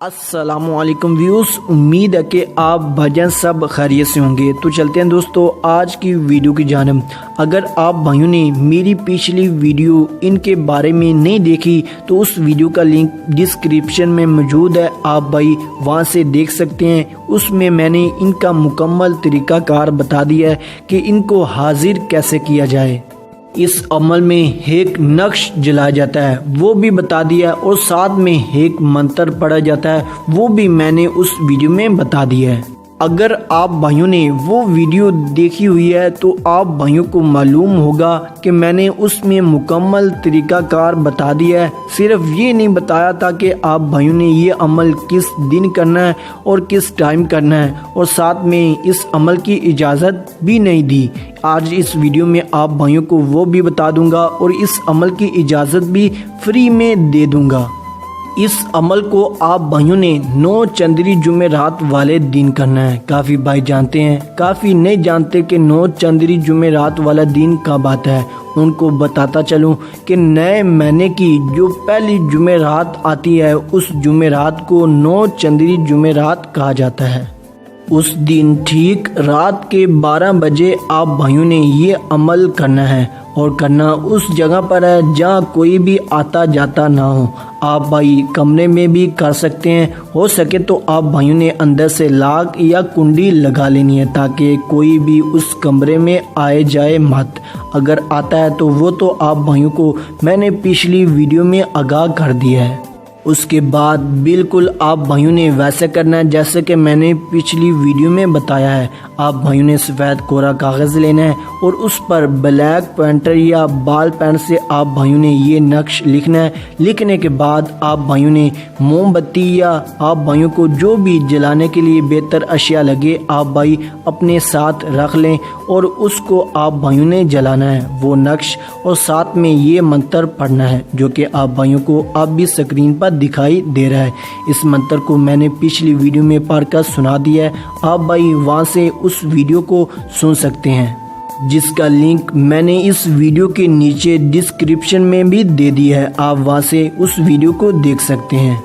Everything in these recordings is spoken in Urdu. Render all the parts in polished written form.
السلام علیکم ویوز، امید ہے کہ آپ بھائیان سب خیریت سے ہوں گے۔ تو چلتے ہیں دوستو آج کی ویڈیو کی جانب۔ اگر آپ بھائیوں نے میری پچھلی ویڈیو ان کے بارے میں نہیں دیکھی تو اس ویڈیو کا لنک ڈسکرپشن میں موجود ہے، آپ بھائی وہاں سے دیکھ سکتے ہیں۔ اس میں میں نے ان کا مکمل طریقہ کار بتا دیا ہے کہ ان کو حاضر کیسے کیا جائے۔ اس عمل میں ایک نقش جلایا جاتا ہے وہ بھی بتا دیا، اور ساتھ میں ایک منتر پڑھا جاتا ہے وہ بھی میں نے اس ویڈیو میں بتا دیا ہے۔ اگر آپ بھائیوں نے وہ ویڈیو دیکھی ہوئی ہے تو آپ بھائیوں کو معلوم ہوگا کہ میں نے اس میں مکمل طریقہ کار بتا دیا ہے۔ صرف یہ نہیں بتایا تھا کہ آپ بھائیوں نے یہ عمل کس دن کرنا ہے اور کس ٹائم کرنا ہے، اور ساتھ میں اس عمل کی اجازت بھی نہیں دی۔ آج اس ویڈیو میں آپ بھائیوں کو وہ بھی بتا دوں گا اور اس عمل کی اجازت بھی فری میں دے دوں گا۔ اس عمل کو آپ بھائیوں نے 9 چندری جمعرات والے دن کرنا ہے۔ کافی بھائی جانتے ہیں، کافی نہیں جانتے کہ 9 چندری جمعرات والا دن کب آتا ہے۔ ان کو بتاتا چلوں کہ نئے مہینے کی جو پہلی جمعرات آتی ہے اس جمعرات کو 9 چندری جمعرات کہا جاتا ہے۔ اس دن ٹھیک رات کے 12 بجے آپ بھائیوں نے یہ عمل کرنا ہے، اور کرنا اس جگہ پر ہے جہاں کوئی بھی آتا جاتا نہ ہو۔ آپ بھائی کمرے میں بھی کر سکتے ہیں، ہو سکے تو آپ بھائیوں نے اندر سے لاک یا کنڈی لگا لینی ہے تاکہ کوئی بھی اس کمرے میں آئے جائے مت۔ اگر آتا ہے تو وہ تو آپ بھائیوں کو میں نے پچھلی ویڈیو میں آگاہ کر دیا ہے۔ اس کے بعد بالکل آپ بھائیوں نے ویسے کرنا ہے جیسے کہ میں نے پچھلی ویڈیو میں بتایا ہے۔ آپ بھائیوں نے سفید کوڑا کاغذ لینا ہے اور اس پر بلیک پینٹر یا بال پین سے آپ بھائیوں نے یہ نقش لکھنا ہے۔ لکھنے کے بعد آپ بھائیوں نے موم بتی یا آپ بھائیوں کو جو بھی جلانے کے لیے بہتر اشیاء لگے آپ بھائی اپنے ساتھ رکھ لیں، اور اس کو آپ بھائیوں نے جلانا ہے وہ نقش، اور ساتھ میں یہ منتر پڑھنا ہے جو کہ آپ بھائیوں کو اب بھی سکرین پر دکھائی دے رہا ہے۔ اس منتر کو میں نے پچھلی ویڈیو میں پڑھ کر سنا دیا ہے، آپ بھائی وہاں سے اس ویڈیو کو سن سکتے ہیں، جس کا لنک میں نے اس ویڈیو کے نیچے ڈسکرپشن میں بھی دے دیا ہے۔ آپ وہاں سے اس ویڈیو کو دیکھ سکتے ہیں۔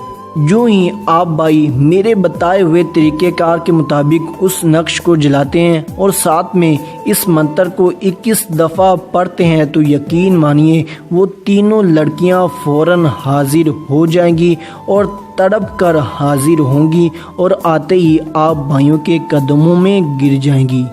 جو ہی آپ بھائی میرے بتائے ہوئے طریقہ کار کے مطابق اس نقش کو جلاتے ہیں اور ساتھ میں اس منتر کو 21 دفعہ پڑھتے ہیں تو یقین مانیے وہ تینوں لڑکیاں فوراً حاضر ہو جائیں گی اور تڑپ کر حاضر ہوں گی، اور آتے ہی آپ بھائیوں کے قدموں میں گر جائیں گی۔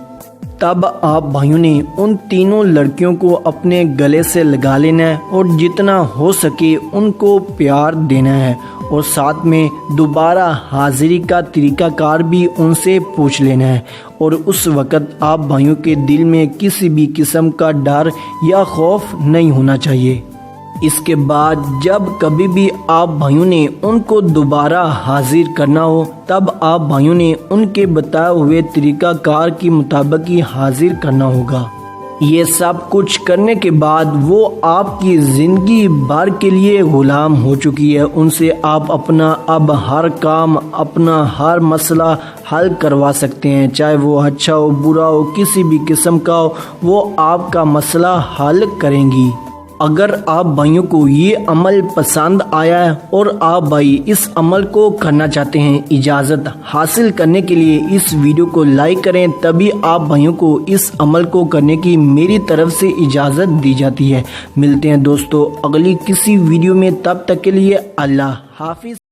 تب آپ بھائیوں نے ان تینوں لڑکیوں کو اپنے گلے سے لگا لینا ہے اور جتنا ہو سکے ان کو پیار دینا ہے، اور ساتھ میں دوبارہ حاضری کا طریقہ کار بھی ان سے پوچھ لینا ہے، اور اس وقت آپ بھائیوں کے دل میں کسی بھی قسم کا ڈر یا خوف نہیں ہونا چاہیے۔ اس کے بعد جب کبھی بھی آپ بھائیوں نے ان کو دوبارہ حاضر کرنا ہو تب آپ بھائیوں نے ان کے بتائے ہوئے طریقہ کار کے مطابق ہی حاضر کرنا ہوگا۔ یہ سب کچھ کرنے کے بعد وہ آپ کی زندگی بھر کے لیے غلام ہو چکی ہے۔ ان سے آپ اپنا اب ہر کام، اپنا ہر مسئلہ حل کروا سکتے ہیں، چاہے وہ اچھا ہو برا ہو کسی بھی قسم کا ہو، وہ آپ کا مسئلہ حل کریں گی۔ اگر آپ بھائیوں کو یہ عمل پسند آیا ہے اور آپ بھائی اس عمل کو کرنا چاہتے ہیں، اجازت حاصل کرنے کے لیے اس ویڈیو کو لائک کریں، تبھی آپ بھائیوں کو اس عمل کو کرنے کی میری طرف سے اجازت دی جاتی ہے۔ ملتے ہیں دوستو اگلی کسی ویڈیو میں، تب تک کے لیے اللہ حافظ۔